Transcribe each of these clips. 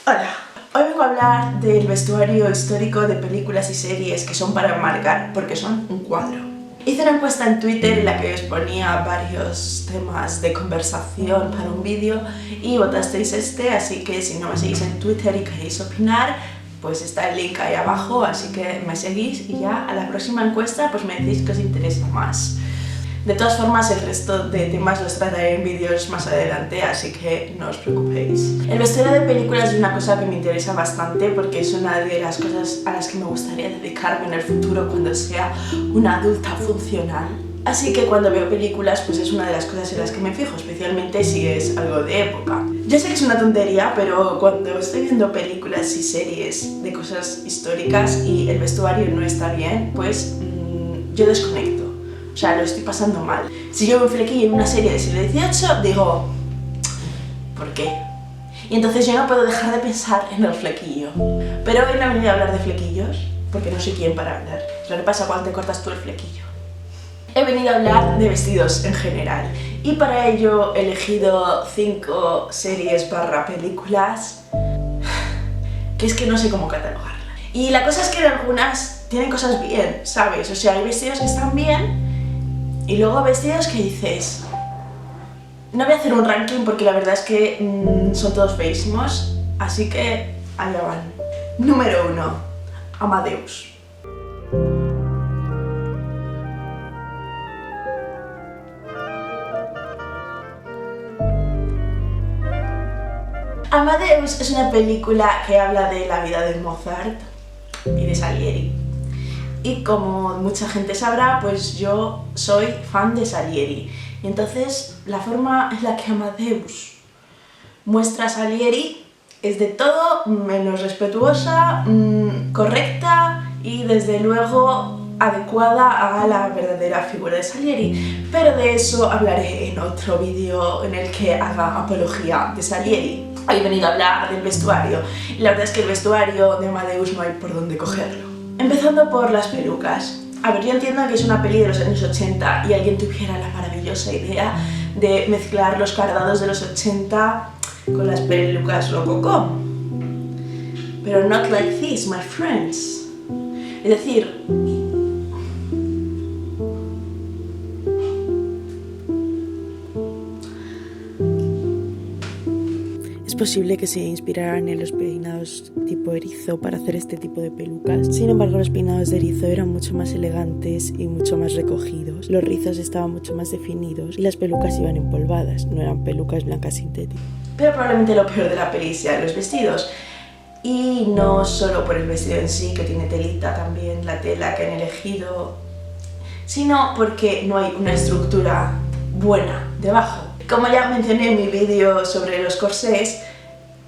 Hola, hoy vengo a hablar del vestuario histórico de películas y series que son para enmarcar, porque son un cuadro. Hice una encuesta en Twitter en la que os ponía varios temas de conversación para un vídeo y votasteis este, así que si no me seguís en Twitter y queréis opinar, pues está el link ahí abajo, así que me seguís y ya a la próxima encuesta pues me decís que os interesa más. De todas formas, el resto de temas los trataré en vídeos más adelante, así que no os preocupéis. El vestuario de películas es una cosa que me interesa bastante porque es una de las cosas a las que me gustaría dedicarme en el futuro cuando sea una adulta funcional. Así que cuando veo películas, pues es una de las cosas en las que me fijo, especialmente si es algo de época. Yo sé que es una tontería, pero cuando estoy viendo películas y series de cosas históricas y el vestuario no está bien, pues yo desconecto. O sea, lo estoy pasando mal. Si yo veo un flequillo en una serie del siglo XVIII, digo, ¿por qué? Y entonces yo no puedo dejar de pensar en el flequillo. Pero hoy no he venido a hablar de flequillos, porque no soy quien para hablar. Lo que pasa cuando te cortas tú el flequillo. He venido a hablar de vestidos en general. Y para ello he elegido 5 series / películas que es que no sé cómo catalogarlas. Y la cosa es que algunas tienen cosas bien, ¿sabes? O sea, hay vestidos que están bien y luego vestidos que dices... No voy a hacer un ranking porque la verdad es que son todos feísimos, así que allá van. Número 1. Amadeus. Amadeus es una película que habla de la vida de Mozart y de Salieri. Y como mucha gente sabrá, pues yo soy fan de Salieri. Y entonces la forma en la que Amadeus muestra a Salieri es de todo menos respetuosa, correcta y desde luego adecuada a la verdadera figura de Salieri. Pero de eso hablaré en otro vídeo en el que haga apología de Salieri. Hoy he venido a hablar del vestuario y la verdad es que el vestuario de Amadeus no hay por dónde cogerlo. Empezando por las pelucas. A ver, yo entiendo que es una peli de los años 80 y alguien tuviera la maravillosa idea de mezclar los cardados de los 80 con las pelucas rococó. Pero not like this, my friends. Es decir, es posible que se inspiraran en los peinados tipo erizo para hacer este tipo de pelucas. Sin embargo, los peinados de erizo eran mucho más elegantes y mucho más recogidos. Los rizos estaban mucho más definidos y las pelucas iban empolvadas, no eran pelucas blancas sintéticas. Pero probablemente lo peor de la peli sean los vestidos. Y no solo por el vestido en sí, que tiene telita también, la tela que han elegido, sino porque no hay una estructura buena debajo. Como ya mencioné en mi vídeo sobre los corsés,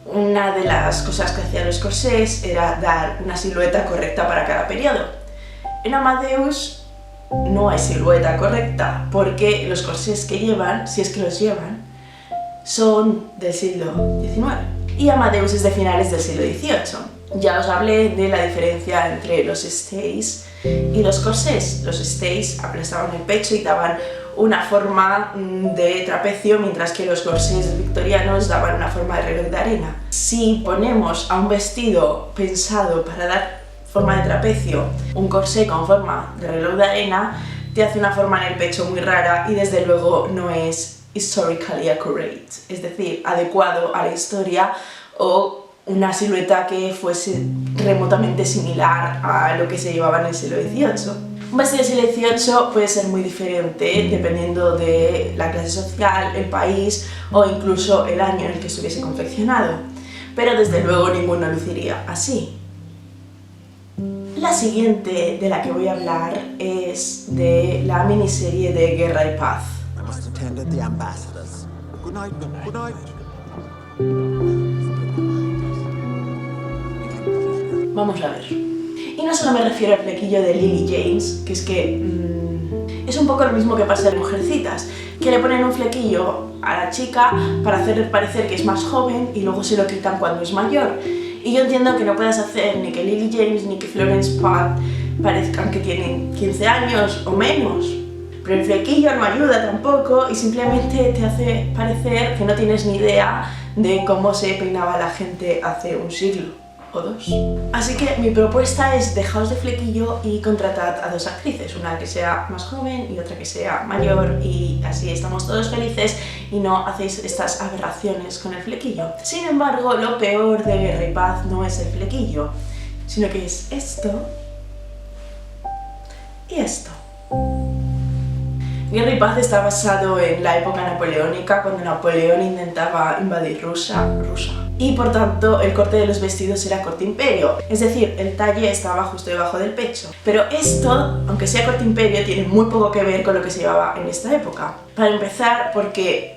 una de las cosas que hacían los corsés era dar una silueta correcta para cada periodo. En Amadeus no hay silueta correcta porque los corsés que llevan, si es que los llevan, son del siglo XIX y Amadeus es de finales del siglo XVIII. Ya os hablé de la diferencia entre los stays y los corsés. Los stays aplastaban el pecho y daban una forma de trapecio, mientras que los corsés victorianos daban una forma de reloj de arena. Si ponemos a un vestido pensado para dar forma de trapecio un corsé con forma de reloj de arena, te hace una forma en el pecho muy rara y desde luego no es historically accurate, es decir, adecuado a la historia o una silueta que fuese remotamente similar a lo que se llevaba en el siglo XVIII. Un vestido del siglo XVIII puede ser muy diferente dependiendo de la clase social, el país o incluso el año en el que estuviese confeccionado, pero desde luego ninguno luciría así. La siguiente de la que voy a hablar es de la miniserie de Guerra y Paz. Vamos a ver. Y no solo me refiero al flequillo de Lily James, que es que es un poco lo mismo que pasa en Mujercitas, que le ponen un flequillo a la chica para hacer parecer que es más joven y luego se lo quitan cuando es mayor. Y yo entiendo que no puedas hacer ni que Lily James ni que Florence Pugh parezcan que tienen 15 años o menos. Pero el flequillo no ayuda tampoco y simplemente te hace parecer que no tienes ni idea de cómo se peinaba la gente hace un siglo o dos. Así que mi propuesta es dejaos de flequillo y contratad a 2 actrices, una que sea más joven y otra que sea mayor, y así estamos todos felices y no hacéis estas aberraciones con el flequillo. Sin embargo, lo peor de Guerra y Paz no es el flequillo, sino que es esto y esto. Guerra y Paz está basado en la época napoleónica, cuando Napoleón intentaba invadir Rusia, y por tanto el corte de los vestidos era corte imperio, es decir, el talle estaba justo debajo del pecho. Pero esto, aunque sea corte imperio, tiene muy poco que ver con lo que se llevaba en esta época. Para empezar, porque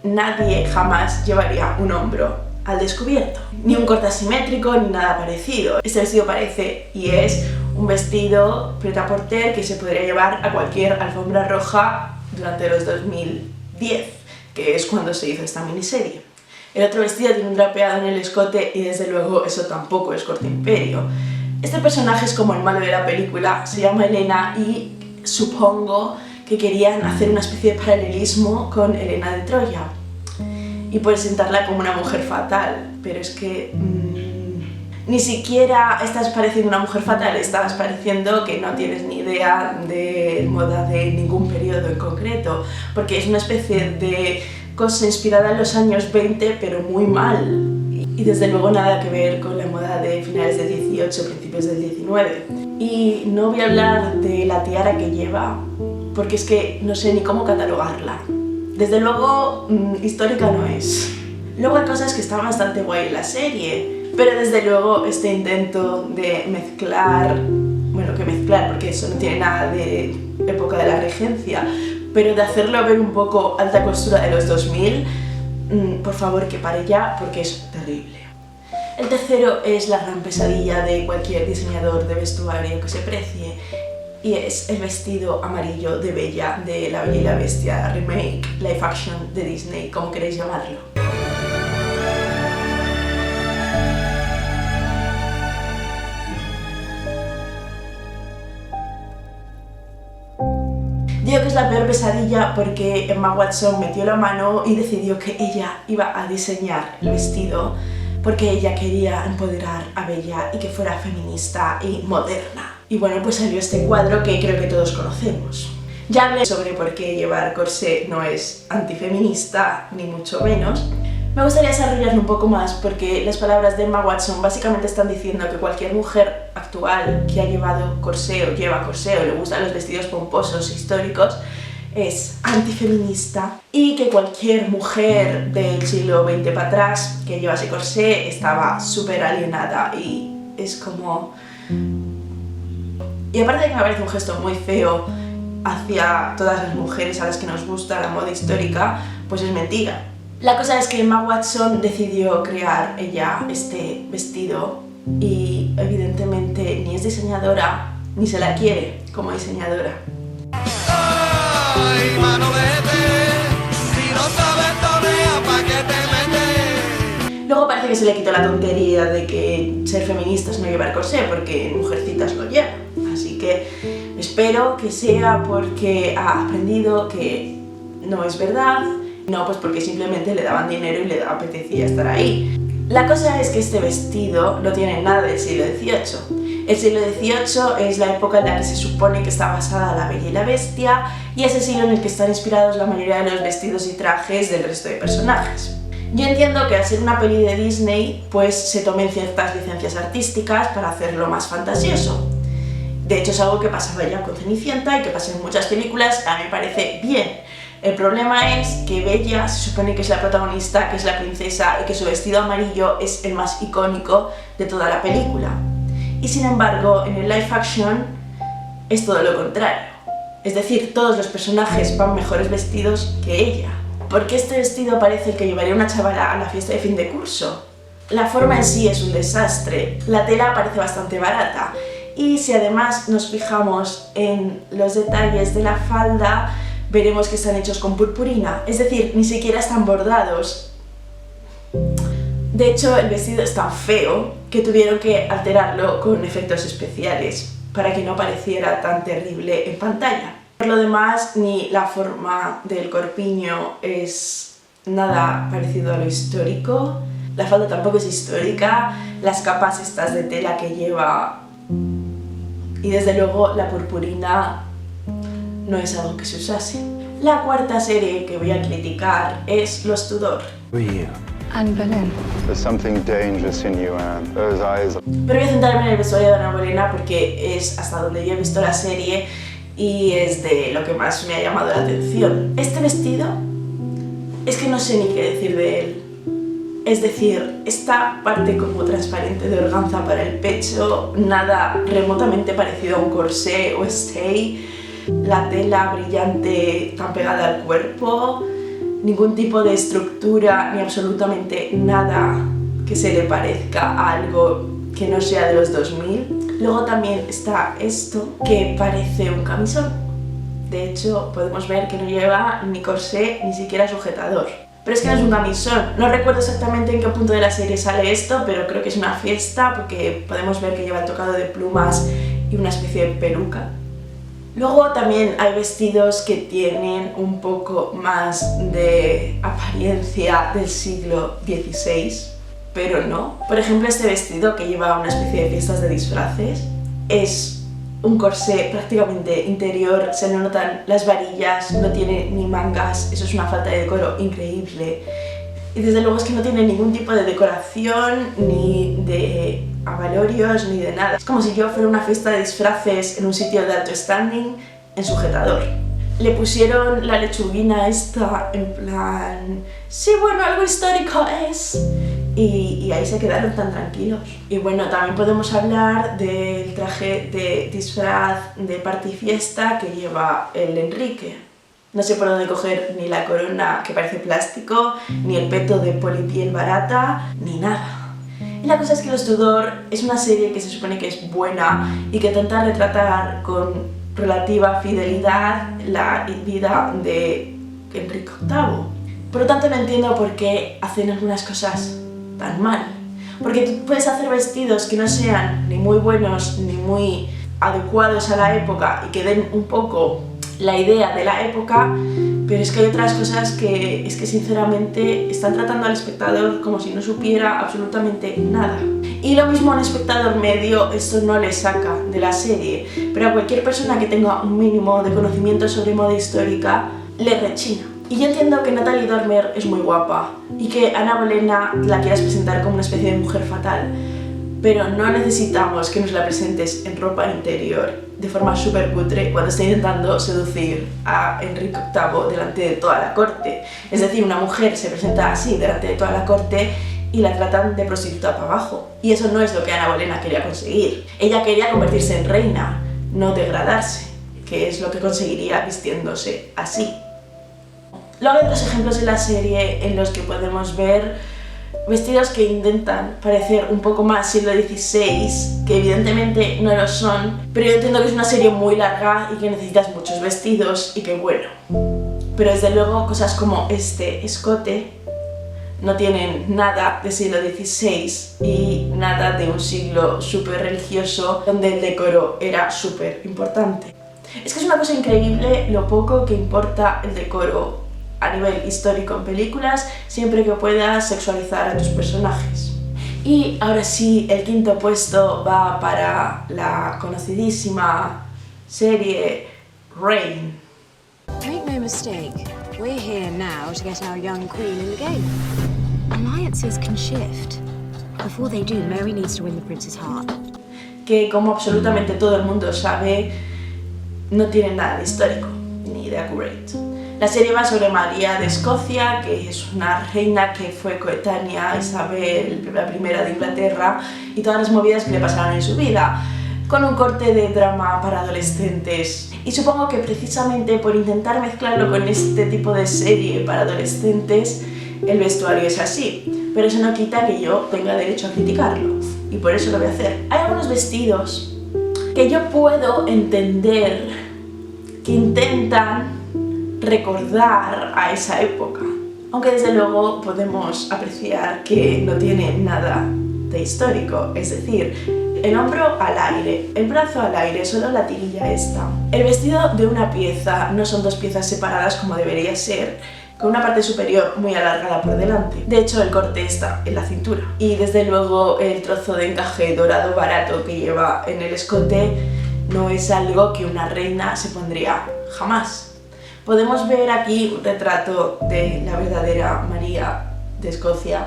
nadie jamás llevaría un hombro al descubierto, ni un corte asimétrico ni nada parecido. Este vestido parece y es un vestido prêt-à-porter que se podría llevar a cualquier alfombra roja durante los 2010, que es cuando se hizo esta miniserie. El otro vestido tiene un drapeado en el escote y desde luego eso tampoco es corte imperio. Este personaje es como el malo de la película, se llama Helena y supongo que querían hacer una especie de paralelismo con Helena de Troya y presentarla como una mujer fatal, pero es que ni siquiera estás pareciendo una mujer fatal, estás pareciendo que no tienes ni idea de moda de ningún periodo en concreto, porque es una especie de cosa inspirada en los años 20, pero muy mal. Y desde luego nada que ver con la moda de finales del 18, principios del 19. Y no voy a hablar de la tiara que lleva, porque es que no sé ni cómo catalogarla. Desde luego, histórica no es. Luego hay cosas que están bastante guay en la serie, pero desde luego este intento de mezclar, bueno, que mezclar, porque eso no tiene nada de época de la regencia, pero de hacerlo ver un poco alta costura de los 2000, por favor que pare ya, porque es terrible. El tercero es la gran pesadilla de cualquier diseñador de vestuario que se precie, y es el vestido amarillo de Bella, de La Bella y la Bestia remake, live action de Disney, como queréis llamarlo. Digo que es la peor pesadilla porque Emma Watson metió la mano y decidió que ella iba a diseñar el vestido porque ella quería empoderar a Bella y que fuera feminista y moderna. Y bueno, pues salió este cuadro que creo que todos conocemos. Ya hablé sobre por qué llevar corsé no es antifeminista, ni mucho menos. Me gustaría desarrollarlo un poco más porque las palabras de Emma Watson básicamente están diciendo que cualquier mujer actual que ha llevado corsé o lleva corsé o le gustan los vestidos pomposos históricos es antifeminista, y que cualquier mujer del siglo XX para atrás que llevase corsé estaba súper alienada, y es como... Y aparte de que me parece un gesto muy feo hacia todas las mujeres a las que nos gusta la moda histórica, pues es mentira. La cosa es que Emma Watson decidió crear ella este vestido y evidentemente ni es diseñadora ni se la quiere como diseñadora. Ay, mano, vete, si no sabes torear, ¿pa' qué te metes? Luego parece que se le quitó la tontería de que ser feminista es no llevar corsé porque mujercitas lo llevan. Así que espero que sea porque ha aprendido que no es verdad. No, pues porque simplemente le daban dinero y le apetecía estar ahí. La cosa es que este vestido no tiene nada del siglo XVIII. El siglo XVIII es la época en la que se supone que está basada La Bella y la Bestia, y es el siglo en el que están inspirados la mayoría de los vestidos y trajes del resto de personajes. Yo entiendo que al ser una peli de Disney, pues se tomen ciertas licencias artísticas para hacerlo más fantasioso. De hecho es algo que pasaba ya con Cenicienta y que pasa en muchas películas, a mí me parece bien. El problema es que Bella se supone que es la protagonista, que es la princesa, y que su vestido amarillo es el más icónico de toda la película. Y sin embargo, en el live action es todo lo contrario. Es decir, todos los personajes van mejores vestidos que ella. Porque este vestido parece el que llevaría una chavala a la fiesta de fin de curso. La forma en sí es un desastre, la tela parece bastante barata, y si además nos fijamos en los detalles de la falda, veremos que están hechos con purpurina, es decir, ni siquiera están bordados. De hecho, el vestido es tan feo que tuvieron que alterarlo con efectos especiales para que no pareciera tan terrible en pantalla. Por lo demás, ni la forma del corpiño es nada parecido a lo histórico. La falda tampoco es histórica, las capas estas de tela que lleva y desde luego la purpurina no es algo que se usase. La cuarta serie que voy a criticar es Los Tudor. Anne Boleyn. There's something dangerous in you, Anne. Those eyes. Pero voy a centrarme en el vestuario de Ana Bolena porque es hasta donde yo he visto la serie y es de lo que más me ha llamado la atención. Este vestido es que no sé ni qué decir de él. Es decir, esta parte como transparente de organza para el pecho, nada remotamente parecido a un corsé o stay, la tela brillante tan pegada al cuerpo, ningún tipo de estructura ni absolutamente nada que se le parezca a algo que no sea de los 2000. Luego también está esto que parece un camisón. De hecho, podemos ver que no lleva ni corsé ni siquiera sujetador. Pero es que no es un camisón. No recuerdo exactamente en qué punto de la serie sale esto, pero creo que es una fiesta porque podemos ver que lleva el tocado de plumas y una especie de peluca. Luego también hay vestidos que tienen un poco más de apariencia del siglo XVI, pero no. Por ejemplo, este vestido que lleva una especie de fiestas de disfraces es un corsé prácticamente interior, se le notan las varillas, no tiene ni mangas, eso es una falta de decoro increíble. Y desde luego es que no tiene ningún tipo de decoración, ni de abalorios, ni de nada. Es como si yo fuera una fiesta de disfraces en un sitio de alto standing en sujetador. Le pusieron la lechuguina esta en plan, sí, bueno, algo histórico es. Y ahí se quedaron tan tranquilos. Y bueno, también podemos hablar del traje de disfraz de party fiesta que lleva el Enrique. No sé por dónde coger ni la corona que parece plástico, ni el peto de polipiel barata, ni nada. Y la cosa es que Los Tudor es una serie que se supone que es buena y que intenta retratar con relativa fidelidad la vida de Enrique VIII. Por lo tanto no entiendo por qué hacen algunas cosas tan mal. Porque tú puedes hacer vestidos que no sean ni muy buenos ni muy adecuados a la época y que den un poco la idea de la época, pero es que hay otras cosas que es que sinceramente están tratando al espectador como si no supiera absolutamente nada. Y lo mismo a un espectador medio esto no le saca de la serie, pero a cualquier persona que tenga un mínimo de conocimiento sobre moda histórica le rechina. Y yo entiendo que Natalie Dormer es muy guapa y que Ana Bolena la quieras presentar como una especie de mujer fatal, pero no necesitamos que nos la presentes en ropa interior de forma súper cutre cuando está intentando seducir a Enrique VIII delante de toda la corte. Es decir, una mujer se presenta así delante de toda la corte y la tratan de prostituta para abajo. Y eso no es lo que Ana Bolena quería conseguir. Ella quería convertirse en reina, no degradarse, que es lo que conseguiría vistiéndose así. Luego hay otros ejemplos en la serie en los que podemos ver vestidos que intentan parecer un poco más siglo XVI, que evidentemente no lo son, pero yo entiendo que es una serie muy larga y que necesitas muchos vestidos y que bueno. Pero desde luego cosas como este escote no tienen nada de siglo XVI y nada de un siglo súper religioso donde el decoro era súper importante. Es que es una cosa increíble lo poco que importa el decoro a nivel histórico en películas, siempre que puedas sexualizar a tus personajes. Y ahora sí, el quinto puesto va para la conocidísima serie Reign. Make no mistake, we're here now to get our young queen in the game. Alliances can shift. Before they do, Mary needs to win the prince's heart. Que, como absolutamente todo el mundo sabe, no tiene nada de histórico, ni de accurate. La serie va sobre María de Escocia, que es una reina que fue coetánea a Isabel I de Inglaterra y todas las movidas que le pasaron en su vida, con un corte de drama para adolescentes. Y supongo que precisamente por intentar mezclarlo con este tipo de serie para adolescentes, el vestuario es así. Pero eso no quita que yo tenga derecho a criticarlo, y por eso lo voy a hacer. Hay algunos vestidos que yo puedo entender que intentan recordar a esa época, aunque desde luego podemos apreciar que no tiene nada de histórico, es decir, el hombro al aire, el brazo al aire, solo la tirilla esta. El vestido de una pieza, no son dos piezas separadas como debería ser, con una parte superior muy alargada por delante. De hecho, el corte está en la cintura. Y desde luego el trozo de encaje dorado barato que lleva en el escote no es algo que una reina se pondría jamás. Podemos ver aquí un retrato de la verdadera María de Escocia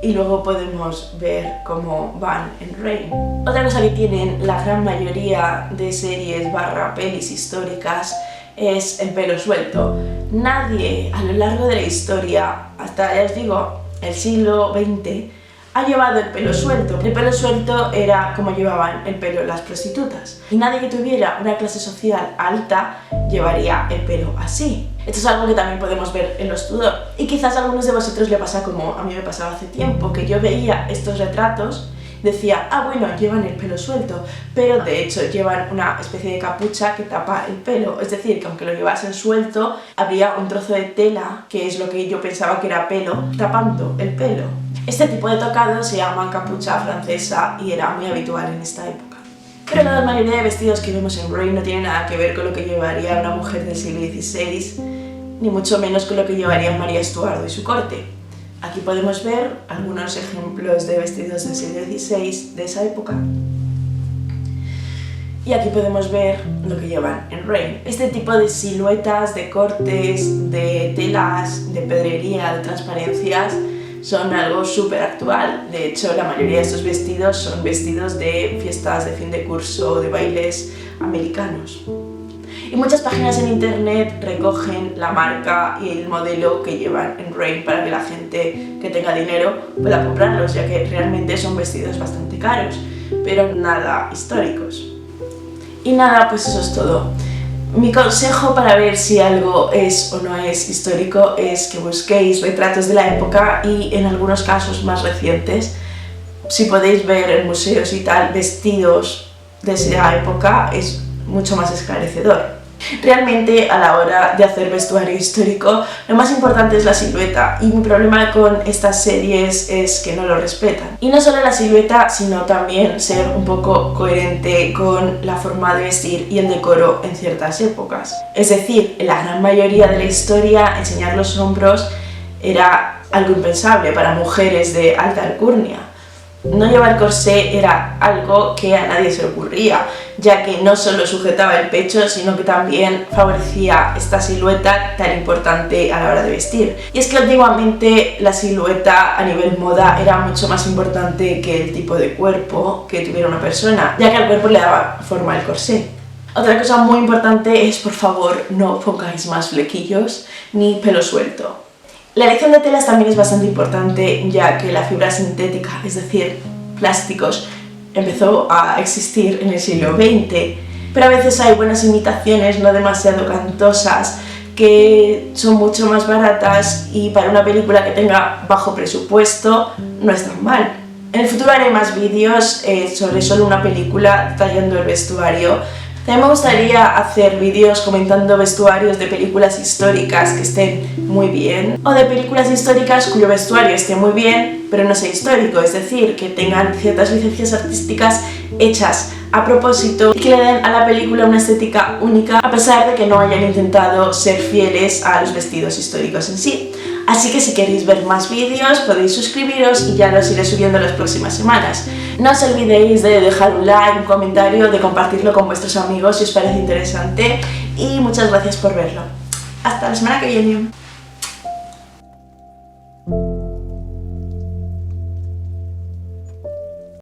y luego podemos ver cómo van en Reign. Otra cosa que tienen la gran mayoría de series / pelis históricas es el pelo suelto. Nadie a lo largo de la historia, hasta ya os digo, el siglo XX, ha llevado el pelo suelto. El pelo suelto era como llevaban el pelo las prostitutas. Y nadie que tuviera una clase social alta llevaría el pelo así. Esto es algo que también podemos ver en los Tudor. Y quizás a algunos de vosotros le pasa como a mí me pasaba hace tiempo, que yo veía estos retratos, decía, ah bueno, llevan el pelo suelto, pero de hecho llevan una especie de capucha que tapa el pelo. Es decir, que aunque lo llevasen suelto, había un trozo de tela, que es lo que yo pensaba que era pelo, tapando el pelo. Este tipo de tocado se llama capucha francesa y era muy habitual en esta época. Pero la mayoría de vestidos que vemos en Reign no tienen nada que ver con lo que llevaría una mujer del siglo XVI, ni mucho menos con lo que llevaría María Estuardo y su corte. Aquí podemos ver algunos ejemplos de vestidos del siglo XVI de esa época. Y aquí podemos ver lo que llevan en Reign. Este tipo de siluetas, de cortes, de telas, de pedrería, de transparencias, son algo súper actual. De hecho, la mayoría de estos vestidos son vestidos de fiestas de fin de curso, de bailes americanos. Y muchas páginas en internet recogen la marca y el modelo que llevan en Reign para que la gente que tenga dinero pueda comprarlos, ya que realmente son vestidos bastante caros, pero nada históricos. Y nada, pues eso es todo. Mi consejo para ver si algo es o no es histórico es que busquéis retratos de la época y en algunos casos más recientes, si podéis ver en museos y tal, vestidos de esa época es mucho más esclarecedor. Realmente a la hora de hacer vestuario histórico lo más importante es la silueta y mi problema con estas series es que no lo respetan. Y no solo la silueta, sino también ser un poco coherente con la forma de vestir y el decoro en ciertas épocas. Es decir, en la gran mayoría de la historia enseñar los hombros era algo impensable para mujeres de alta alcurnia. No llevar corsé era algo que a nadie se le ocurría, ya que no solo sujetaba el pecho, sino que también favorecía esta silueta tan importante a la hora de vestir. Y es que antiguamente la silueta a nivel moda era mucho más importante que el tipo de cuerpo que tuviera una persona, ya que al cuerpo le daba forma el corsé. Otra cosa muy importante es, por favor, no pongáis más flequillos ni pelo suelto. La elección de telas también es bastante importante, ya que la fibra sintética, es decir, plásticos, empezó a existir en el siglo XX, pero a veces hay buenas imitaciones no demasiado cantosas que son mucho más baratas y para una película que tenga bajo presupuesto no es tan mal. En el futuro haré más vídeos sobre solo una película detallando el vestuario. También me gustaría hacer vídeos comentando vestuarios de películas históricas que estén muy bien o de películas históricas cuyo vestuario esté muy bien pero no sea histórico, es decir, que tengan ciertas licencias artísticas hechas a propósito y que le den a la película una estética única a pesar de que no hayan intentado ser fieles a los vestidos históricos en sí. Así que si queréis ver más vídeos podéis suscribiros y ya los iré subiendo las próximas semanas. No os olvidéis de dejar un like, un comentario, de compartirlo con vuestros amigos si os parece interesante y muchas gracias por verlo. Hasta la semana que viene.